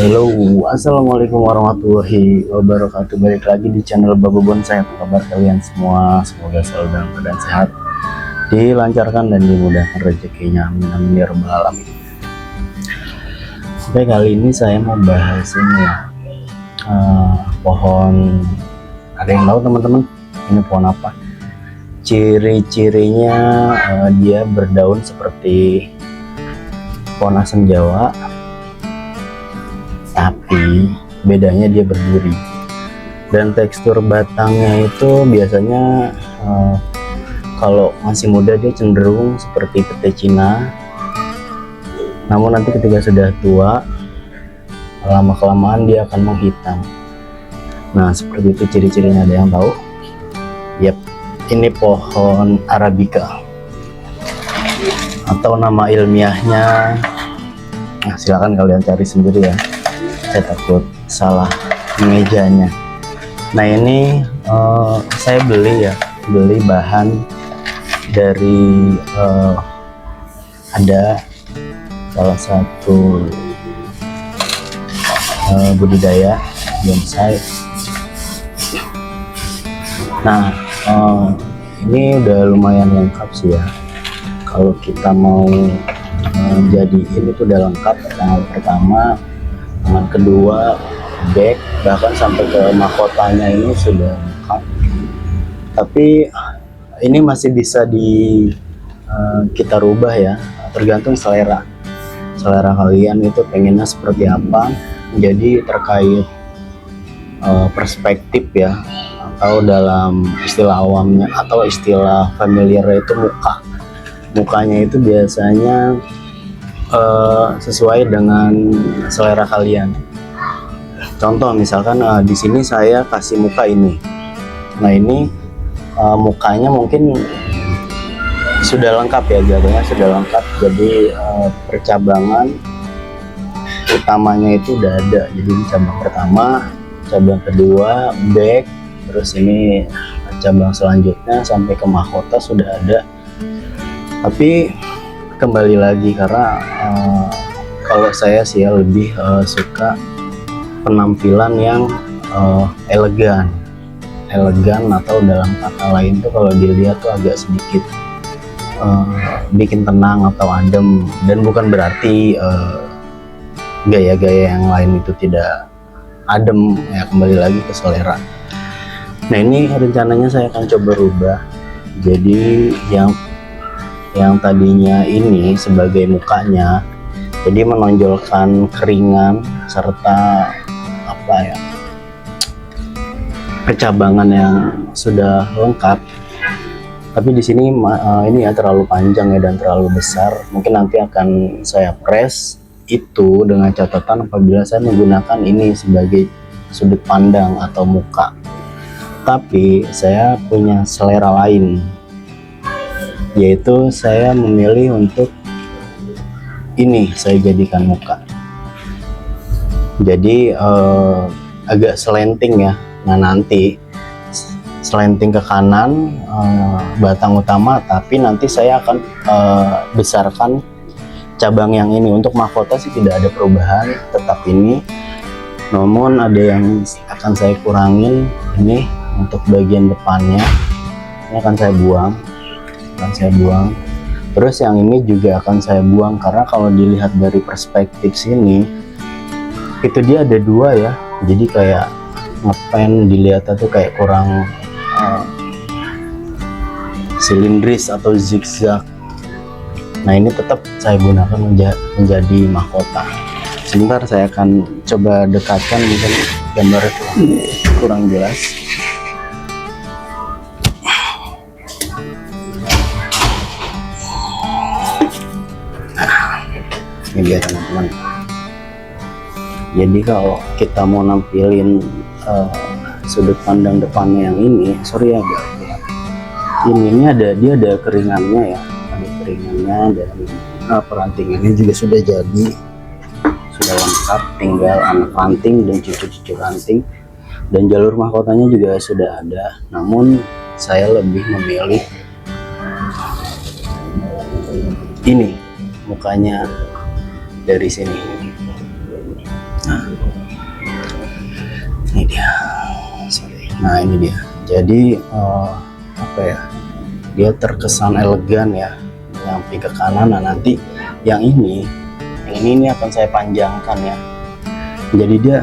Halo, assalamualaikum warahmatullahi wabarakatuh. Balik lagi di channel Babu Bonsai. Apa kabar kalian semua? Semoga selalu dalam keadaan sehat, dilancarkan dan dimudahkan rezekinya. Amin amin ya rabbal alamin. Oke, kali ini saya mau bahas ini ya, pohon. Ada yang tahu teman-teman? Ini pohon apa? Ciri-cirinya dia berdaun seperti pohon asam Jawa, tapi bedanya dia berduri, dan tekstur batangnya itu biasanya kalau masih muda dia cenderung seperti pete Cina, namun nanti ketika sudah tua lama kelamaan dia akan menghitam. Nah, seperti itu ciri-cirinya. Ada yang tahu? Yap, ini pohon Arabica atau nama ilmiahnya, nah silakan kalian cari sendiri ya, saya takut salah mejanya. Nah, ini saya beli bahan dari ada salah satu budidaya bonsai. Nah, ini udah lumayan lengkap sih ya. Kalau kita mau jadiin itu udah lengkap. Yang pertama, yang kedua, back, bahkan sampai ke mahkotanya ini sudah lengkap. Tapi ini masih bisa kita rubah ya, tergantung selera kalian itu pengennya seperti apa. Jadi terkait perspektif ya, atau dalam istilah awamnya atau istilah familiar itu mukanya itu biasanya sesuai dengan selera kalian. Contoh misalkan di sini saya kasih muka ini. Nah, ini mukanya mungkin sudah lengkap ya, jatuhnya sudah lengkap. Jadi percabangan utamanya itu udah ada. Jadi cabang pertama, cabang kedua, back, terus ini cabang selanjutnya sampai ke mahkota sudah ada. Tapi kembali lagi karena kalau saya sih ya lebih suka penampilan yang elegan atau dalam kata lain tuh kalau dilihat tuh agak sedikit bikin tenang atau adem, dan bukan berarti gaya-gaya yang lain itu tidak adem ya, kembali lagi ke selera. Nah, ini rencananya saya akan coba rubah. Jadi yang tadinya ini sebagai mukanya, jadi menonjolkan keringan serta apa ya, kecabangan yang sudah lengkap. Tapi di sini ini ya terlalu panjang ya dan terlalu besar. Mungkin nanti akan saya press itu dengan catatan apabila saya menggunakan ini sebagai sudut pandang atau muka. Tapi saya punya selera lain, yaitu saya memilih untuk ini saya jadikan muka. Jadi agak slanting ya. Nah, nanti slanting ke kanan batang utama, tapi nanti saya akan besarkan cabang yang ini. Untuk mahkota sih tidak ada perubahan, tetap ini. Namun ada yang akan saya kurangin ini untuk bagian depannya. Ini akan saya buang. Terus yang ini juga akan saya buang, karena kalau dilihat dari perspektif sini itu dia ada dua ya, jadi kayak ngepen dilihatnya tuh kayak kurang silindris atau zigzag. Nah, ini tetap saya gunakan menjadi mahkota. Sebentar saya akan coba dekatkan, mungkin gambar kurang jelas. Ini biar teman-teman. Jadi kalau kita mau nampilin sudut pandang depannya yang ini, sorry ya agak ini dia ada keringannya ya, ada keringannya, dan perantingannya juga sudah jadi, sudah lengkap, tinggal anak ranting dan cucu-cucu ranting, dan jalur mahkotanya juga sudah ada. Namun saya lebih memilih ini mukanya dari sini. Nah, Nah ini dia, jadi apa ya, dia terkesan elegan ya, nyampe ke kanan. Nah nanti yang ini akan saya panjangkan ya, jadi dia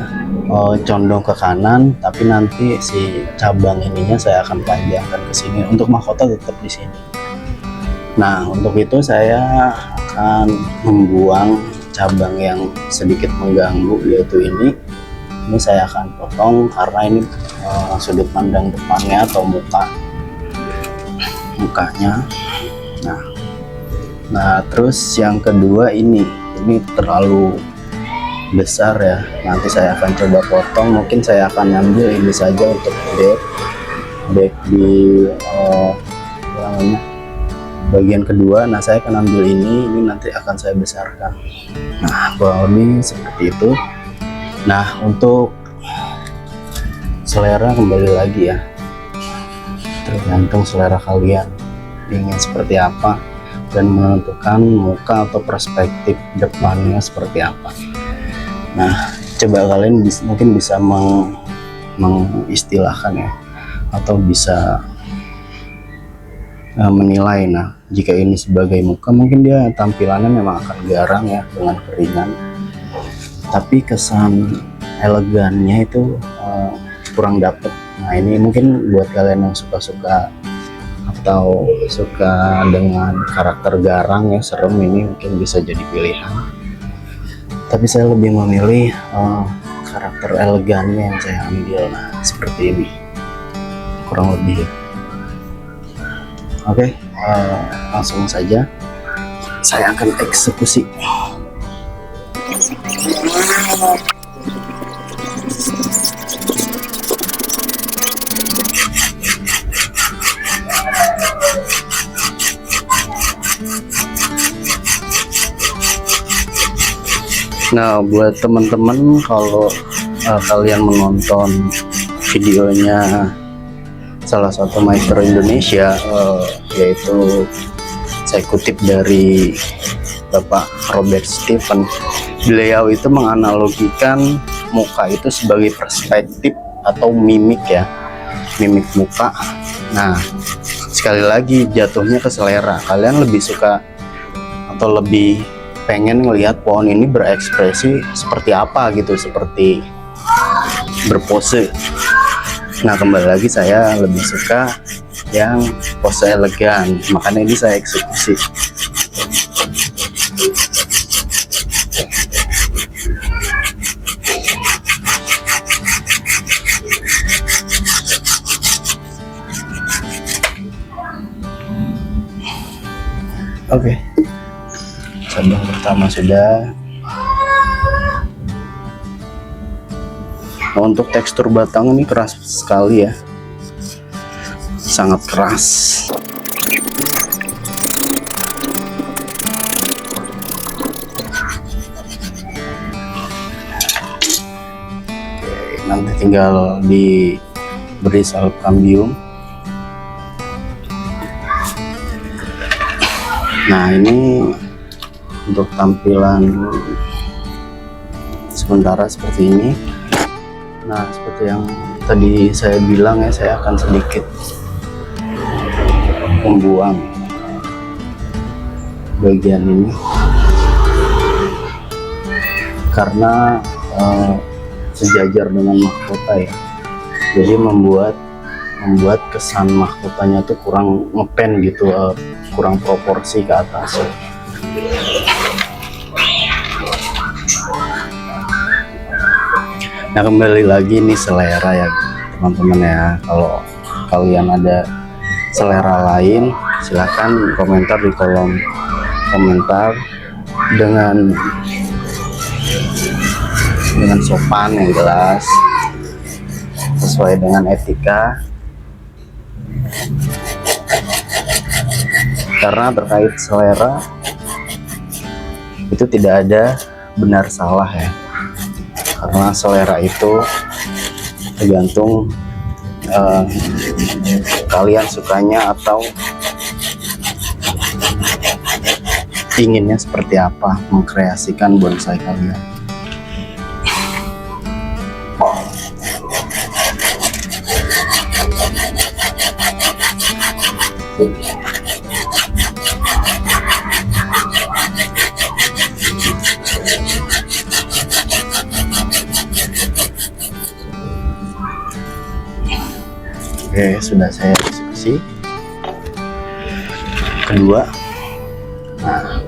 condong ke kanan, tapi nanti si cabang ininya saya akan panjangkan ke sini. Untuk mahkota tetap di sini. Nah untuk itu saya akan membuang cabang yang sedikit mengganggu, yaitu ini saya akan potong karena ini sudut pandang depannya atau mukanya. Nah terus yang kedua ini terlalu besar ya, nanti saya akan coba potong. Mungkin saya akan ambil ini saja untuk back di bagian kedua. Nah saya akan ambil ini nanti akan saya besarkan. Nah kurang lebih seperti itu. Nah untuk selera kembali lagi ya, tergantung selera kalian ingin seperti apa dan menentukan muka atau perspektif depannya seperti apa. Nah coba kalian mungkin bisa mengistilahkan ya, atau bisa menilai. Nah jika ini sebagai muka, mungkin dia tampilannya memang akan garang ya dengan keringan, tapi kesan elegannya itu kurang dapet. Nah ini mungkin buat kalian yang suka-suka atau suka dengan karakter garang ya, serem, ini mungkin bisa jadi pilihan. Tapi saya lebih memilih karakter elegannya yang saya ambil. Nah seperti ini kurang lebih. Oke, langsung saja saya akan eksekusi. Nah buat teman-teman, kalau kalian menonton videonya salah satu maestro Indonesia, yaitu saya kutip dari Bapak Robert Stephen, beliau itu menganalogikan muka itu sebagai perspektif atau mimik ya, mimik muka. Nah sekali lagi jatuhnya ke selera, kalian lebih suka atau lebih pengen ngelihat pohon ini berekspresi seperti apa gitu, seperti berpose. Nah kembali lagi saya lebih suka yang pose elegan, makanya ini saya eksekusi. Oke. Cabang pertama sudah. Nah, untuk tekstur batang ini keras sekali ya, sangat keras. Oke, nanti tinggal diberi salep kambium. Nah ini untuk tampilan sementara seperti ini. Nah seperti yang tadi saya bilang ya, saya akan sedikit membuang bagian ini karena sejajar dengan mahkota ya, jadi membuat kesan mahkotanya tuh kurang ngepen gitu, kurang proporsi ke atas. Nah kembali lagi nih selera ya teman-teman ya, kalau kalian ada selera lain silahkan komentar di kolom komentar dengan sopan yang jelas, sesuai dengan etika, karena terkait selera itu tidak ada benar salah ya, karena selera itu tergantung kalian sukanya atau inginnya seperti apa mengkreasikan bonsai kalian. Oke, sudah saya eksekusi kedua. Nah,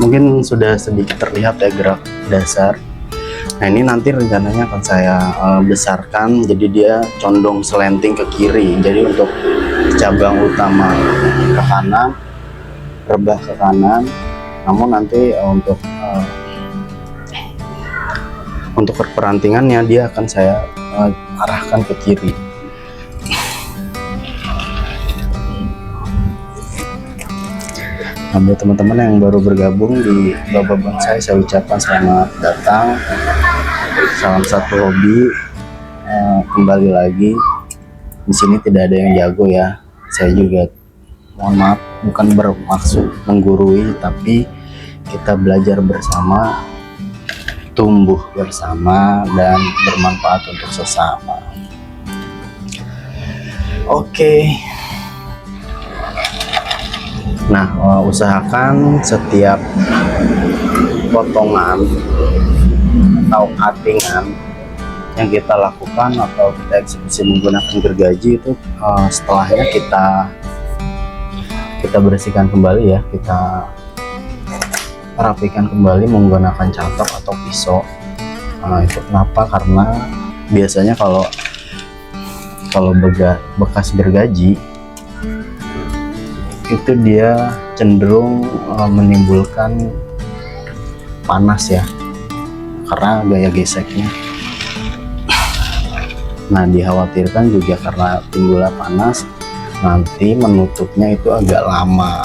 mungkin sudah sedikit terlihat ya gerak dasar. Nah, ini nanti rencananya akan saya besarkan jadi dia condong selenting ke kiri. Jadi untuk cabang utama ke kanan, rebah ke kanan, namun nanti untuk perperantingannya dia akan saya arahkan ke kiri. Nah, buat teman-teman yang baru bergabung di Baba Bonsai, saya ucapkan selamat datang. Salam satu hobi. Kembali lagi di sini tidak ada yang jago ya. Saya juga mohon maaf, bukan bermaksud menggurui, tapi kita belajar bersama, tumbuh bersama, dan bermanfaat untuk sesama. Oke. Nah, usahakan setiap potongan atau cuttingan yang kita lakukan atau kita eksekusi menggunakan gergaji itu setelahnya kita bersihkan kembali ya, kita rapikan kembali menggunakan catok atau pisau. Itu kenapa? Karena biasanya kalau bekas gergaji itu dia cenderung menimbulkan panas ya, karena gaya geseknya. Nah, dikhawatirkan juga karena timbulnya panas, nanti menutupnya itu agak lama.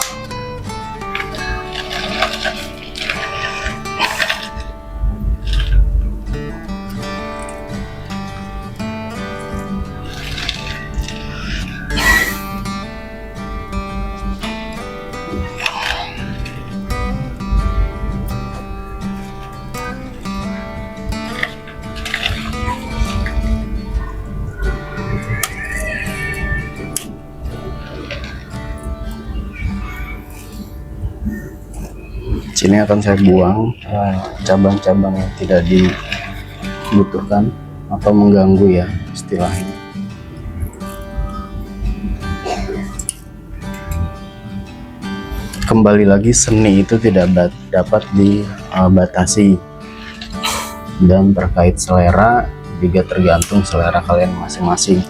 Sini akan saya buang cabang-cabang yang tidak dibutuhkan atau mengganggu ya istilahnya. Kembali lagi, seni itu tidak dapat dibatasi, dan terkait selera juga tergantung selera kalian masing-masing.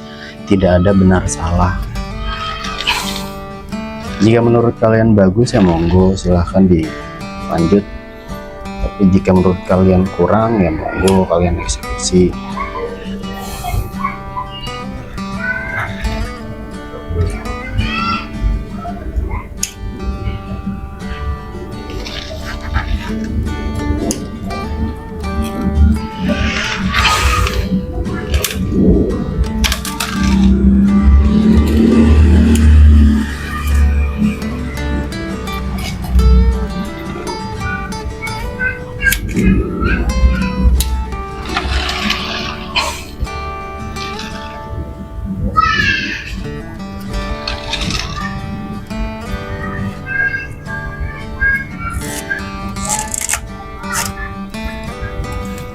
Tidak ada benar salah. Jika menurut kalian bagus ya monggo silahkan lanjut, tapi jika menurut kalian kurang ya monggo kalian eksekusi.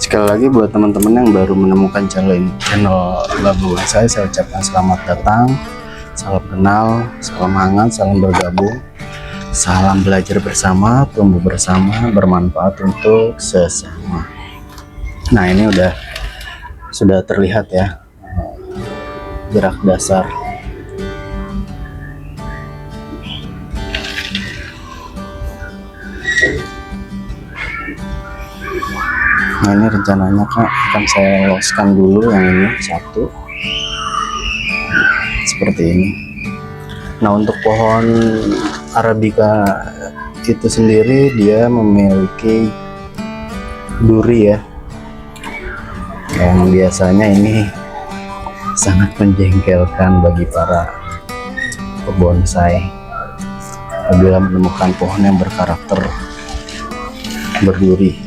Sekali lagi buat teman-teman yang baru menemukan channel Baba Bonsai, saya ucapkan selamat datang, salam kenal, salam hangat, salam bergabung, salam belajar bersama, tumbuh bersama, bermanfaat untuk sesama. Nah, ini sudah terlihat ya gerak dasar. Nah, ini rencananya akan saya loskan dulu yang ini satu seperti ini. Nah, untuk pohon Arabica itu sendiri dia memiliki duri ya, yang biasanya ini sangat menjengkelkan bagi para pebonsai apabila menemukan pohon yang berkarakter berduri.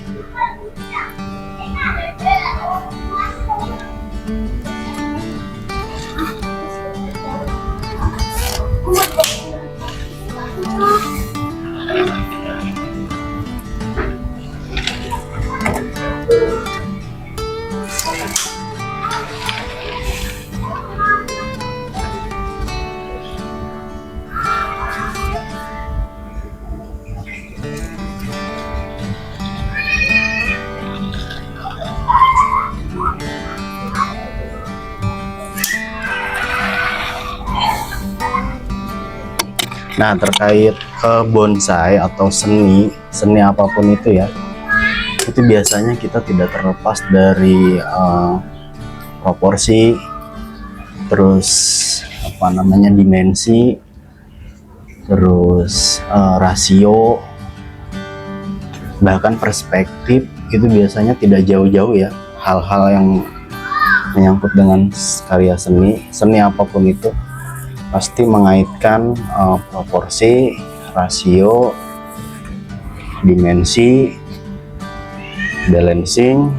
Nah, terkait bonsai atau seni apapun itu ya, itu biasanya kita tidak terlepas dari proporsi, terus apa namanya, dimensi, terus rasio, bahkan perspektif. Itu biasanya tidak jauh-jauh ya, hal-hal yang menyangkut dengan karya seni apapun itu pasti mengaitkan proporsi, rasio, dimensi, balancing.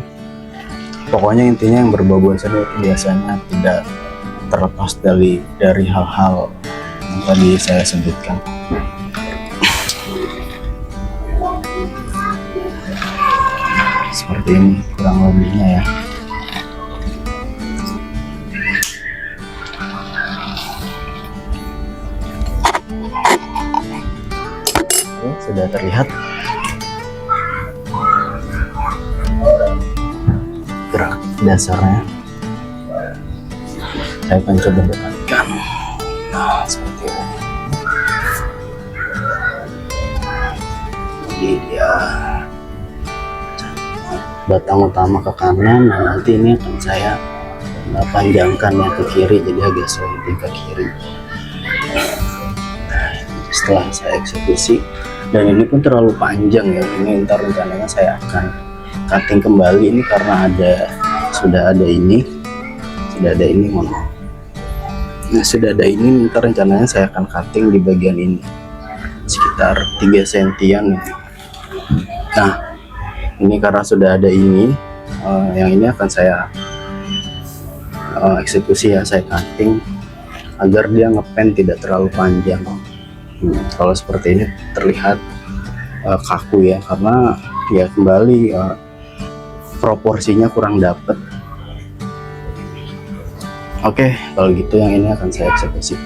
Pokoknya intinya yang berbau seni itu biasanya tidak terlepas dari hal-hal yang tadi saya sebutkan. Seperti ini kurang lebihnya ya. Oke, sudah terlihat gerak dasarnya. Saya akan coba dekatkan. Nah, seperti ini. Jadi dia batang utama ke kanan, nah nanti ini akan saya panjangkan yang ke kiri, jadi agak sliding ke kiri. Setelah saya eksekusi, dan ini pun terlalu panjang ya, ini ntar rencananya saya akan cutting kembali ini karena sudah ada ini mohon maaf. Nah, sudah ada ini, ntar rencananya saya akan cutting di bagian ini sekitar 3 sentian. Nah, ini karena sudah ada ini, yang ini akan saya eksekusi ya, saya cutting agar dia ngepen tidak terlalu panjang. Kalau seperti ini terlihat kaku ya, karena ya kembali proporsinya kurang dapet. Oke, kalau gitu yang ini akan saya eksekusi.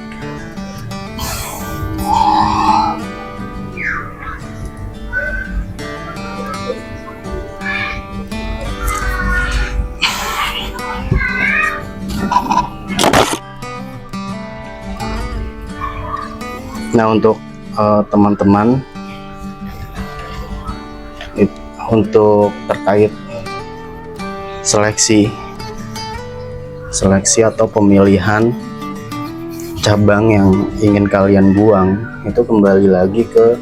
Nah, untuk teman-teman untuk terkait seleksi atau pemilihan cabang yang ingin kalian buang, itu kembali lagi ke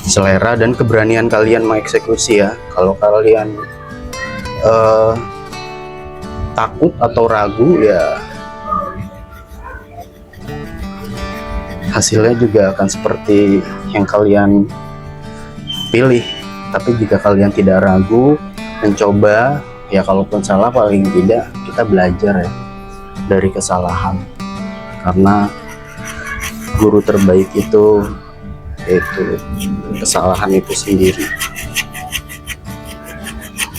selera dan keberanian kalian mengeksekusi ya. Kalau kalian takut atau ragu ya, hasilnya juga akan seperti yang kalian pilih. Tapi jika kalian tidak ragu, mencoba, ya kalaupun salah paling tidak kita belajar ya dari kesalahan. Karena guru terbaik itu yaitu kesalahan itu sendiri.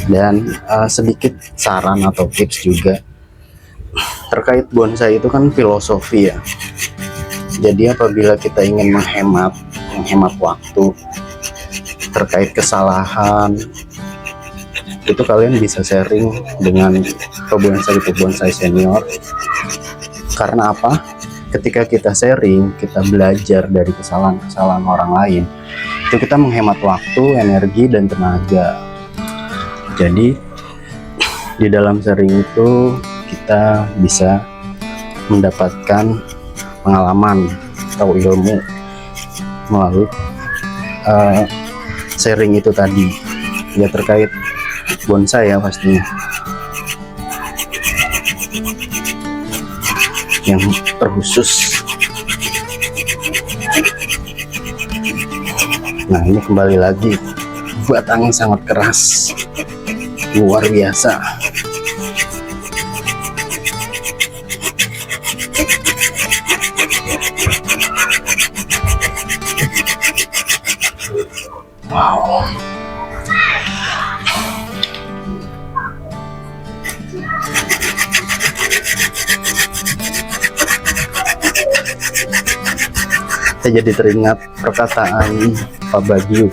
Dan sedikit saran atau tips juga terkait bonsai, itu kan filosofi ya. Jadi apabila kita ingin menghemat waktu terkait kesalahan, itu kalian bisa sharing dengan pebonsai senior. Karena apa? Ketika kita sharing, kita belajar dari kesalahan orang lain, itu kita menghemat waktu, energi, dan tenaga. Jadi di dalam sharing itu kita bisa mendapatkan pengalaman atau ilmu melalui sharing itu tadi ya, terkait bonsai ya pastinya, yang terkhusus. Nah, ini kembali lagi batangnya sangat keras, luar biasa. Wow. Saya jadi teringat perkataan Pak Bagio,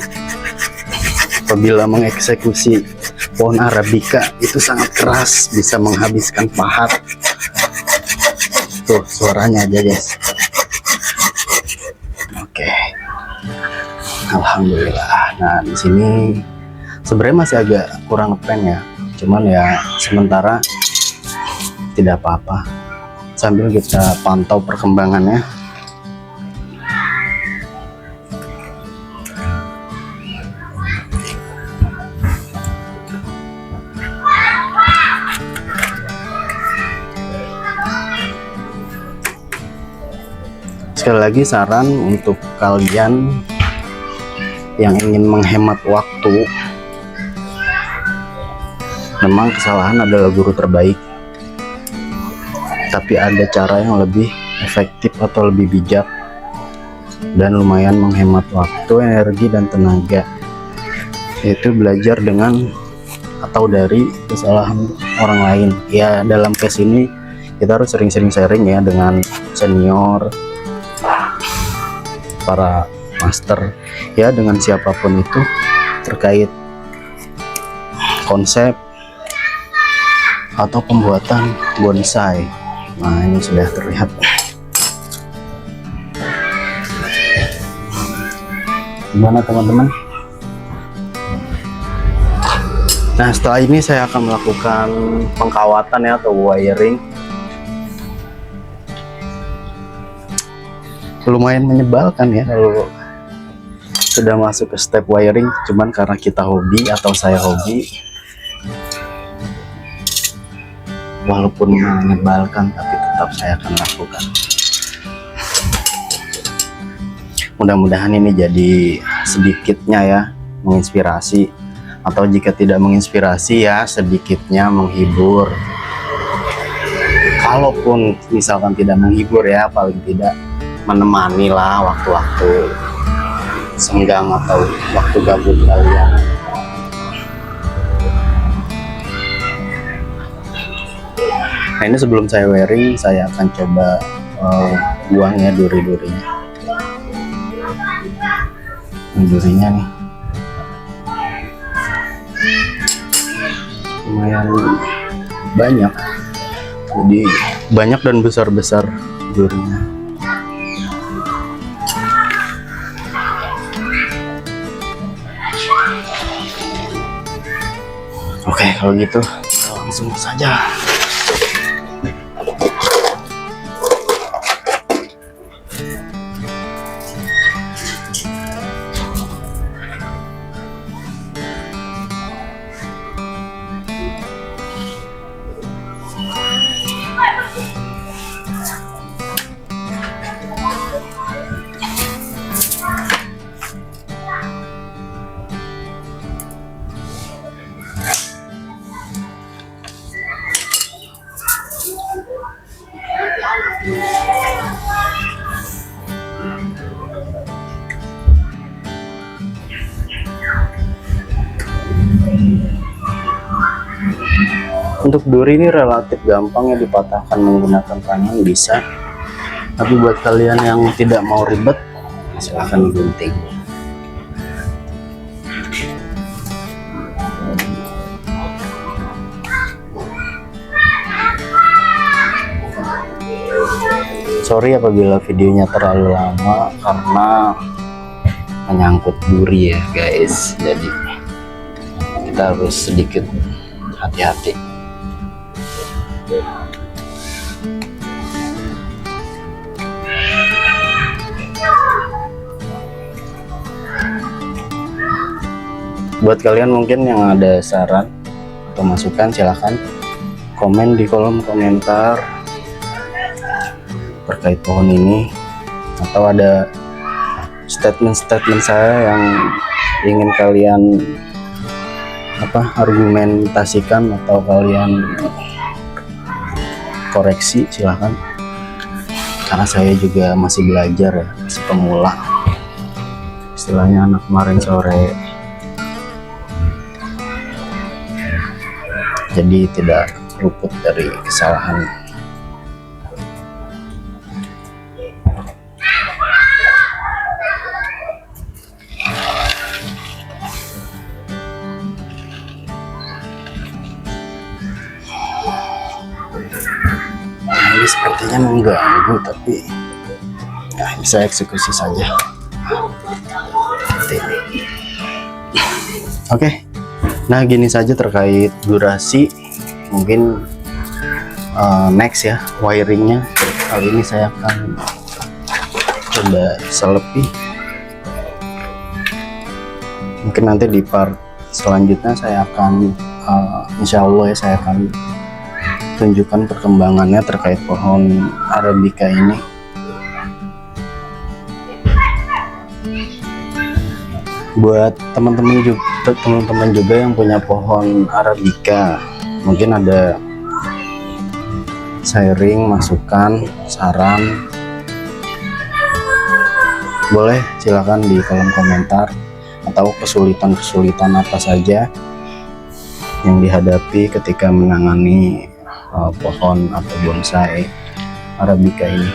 apabila mengeksekusi pohon Arabica itu sangat keras, bisa menghabiskan pahat. Tuh suaranya aja guys. Alhamdulillah. Nah, di sini sebenarnya masih agak kurang ngepen ya, cuman ya sementara tidak apa-apa, sambil kita pantau perkembangannya. Sekali lagi saran untuk kalian yang ingin menghemat waktu, memang kesalahan adalah guru terbaik, tapi ada cara yang lebih efektif atau lebih bijak dan lumayan menghemat waktu, energi, dan tenaga, yaitu belajar dengan atau dari kesalahan orang lain. Ya, dalam case ini kita harus sering-sering sharing ya dengan senior, para master, ya, dengan siapapun itu terkait konsep atau pembuatan bonsai. Nah, ini sudah terlihat. Gimana teman-teman? Nah, setelah ini saya akan melakukan pengkawatan ya, atau wiring. Lumayan menyebalkan ya kalau sudah masuk ke step wiring, cuman karena kita hobi atau saya hobi, walaupun menyebalkan tapi tetap saya akan lakukan. Mudah-mudahan ini jadi sedikitnya ya menginspirasi, atau jika tidak menginspirasi ya sedikitnya menghibur. Kalaupun misalkan tidak menghibur ya paling tidak menemani lah waktu-waktu senggang atau waktu gabut kalian. Nah, ini sebelum saya wiring, saya akan coba buang ya duri-durinya. Durinya nih lumayan banyak, jadi banyak dan besar-besar durinya. Oke, kalau gitu kita langsung saja. Untuk duri ini relatif gampang ya, dipatahkan menggunakan tangan bisa, tapi buat kalian yang tidak mau ribet silahkan gunting. Sorry apabila videonya terlalu lama karena menyangkut duri ya guys, jadi kita harus sedikit hati-hati. Buat kalian mungkin yang ada saran atau masukan, silahkan komen di kolom komentar terkait pohon ini, atau ada statement-statement saya yang ingin kalian argumentasikan atau kalian koreksi, silahkan, karena saya juga masih belajar ya, masih pemula, istilahnya anak kemarin sore, jadi tidak luput dari kesalahan. Ini sepertinya mengganggu, tapi ya bisa eksekusi saja. seperti ini. Oke, nah gini saja terkait durasi. Mungkin next ya wiringnya. Kali ini saya akan coba selepi. Mungkin nanti di part selanjutnya saya akan insya Allah ya, saya akan tunjukkan perkembangannya terkait pohon Arabica ini. Buat teman-teman juga yang punya pohon Arabica, mungkin ada sharing, masukan, saran, boleh silakan di kolom komentar, atau kesulitan apa saja yang dihadapi ketika menangani pohon atau bonsai Arabica ini.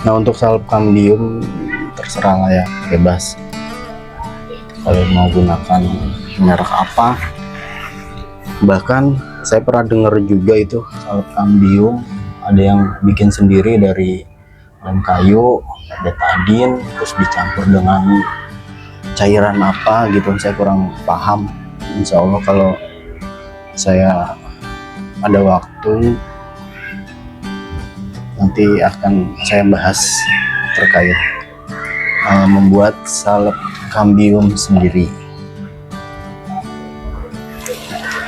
Nah, untuk salep cambium terserah lah ya, bebas kalau mau gunakan merek apa. Bahkan saya pernah dengar juga itu salep cambium ada yang bikin sendiri dari lem kayu, betadine, terus dicampur dengan cairan apa gitu, saya kurang paham. Insya Allah kalau saya ada waktu nanti akan saya bahas terkait membuat salep cambium sendiri.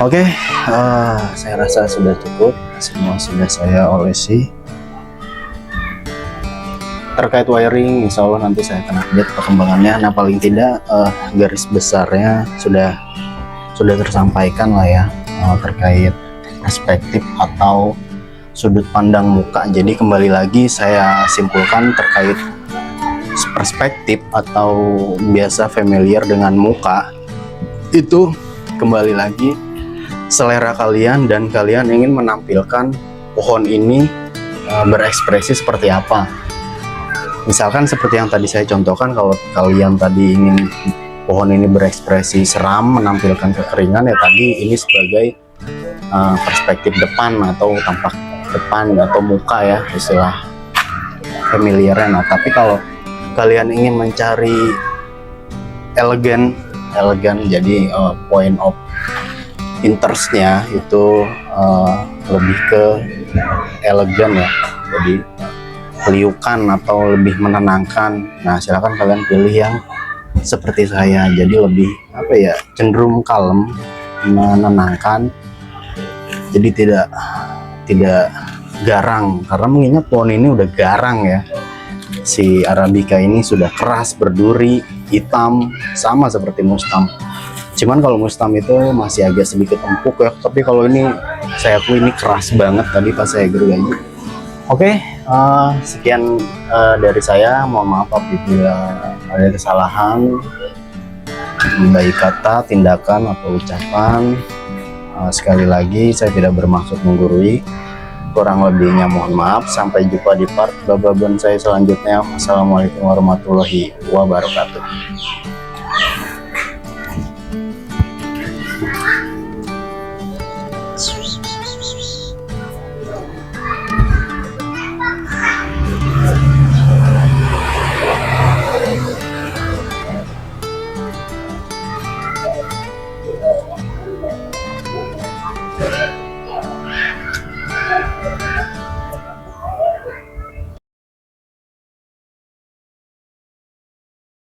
Oke, saya rasa sudah cukup, semua sudah saya olesi. Terkait wiring, insya Allah nanti saya akan update perkembangannya. Nah, paling tidak garis besarnya sudah tersampaikan lah ya, terkait perspektif atau sudut pandang muka. Jadi kembali lagi saya simpulkan terkait perspektif atau biasa familiar dengan muka, itu kembali lagi selera kalian, dan kalian ingin menampilkan pohon ini berekspresi seperti apa. Misalkan seperti yang tadi saya contohkan, kalau kalian tadi ingin pohon ini berekspresi seram, menampilkan kekeringan, ya tadi ini sebagai perspektif depan atau tampak depan atau muka ya, istilah familiarnya. Nah, tapi kalau kalian ingin mencari elegan, jadi point of interestnya itu lebih ke elegan ya, jadi liukan atau lebih menenangkan. Nah, silakan kalian pilih yang seperti saya, jadi lebih apa ya, cenderung kalem, menenangkan, jadi tidak garang, karena mengingat pohon ini udah garang ya. Si Arabica ini sudah keras, berduri, hitam, sama seperti mustam. Cuman kalau mustam itu masih agak sedikit empuk ya, tapi kalau ini saya akui ini keras banget tadi pas saya gergaji. Oke, sekian dari saya. Mohon maaf apabila ada kesalahan, baik kata, tindakan, atau ucapan. Sekali lagi saya tidak bermaksud menggurui, kurang lebihnya mohon maaf. Sampai jumpa di part baba bonsai selanjutnya. Wassalamualaikum warahmatullahi wabarakatuh.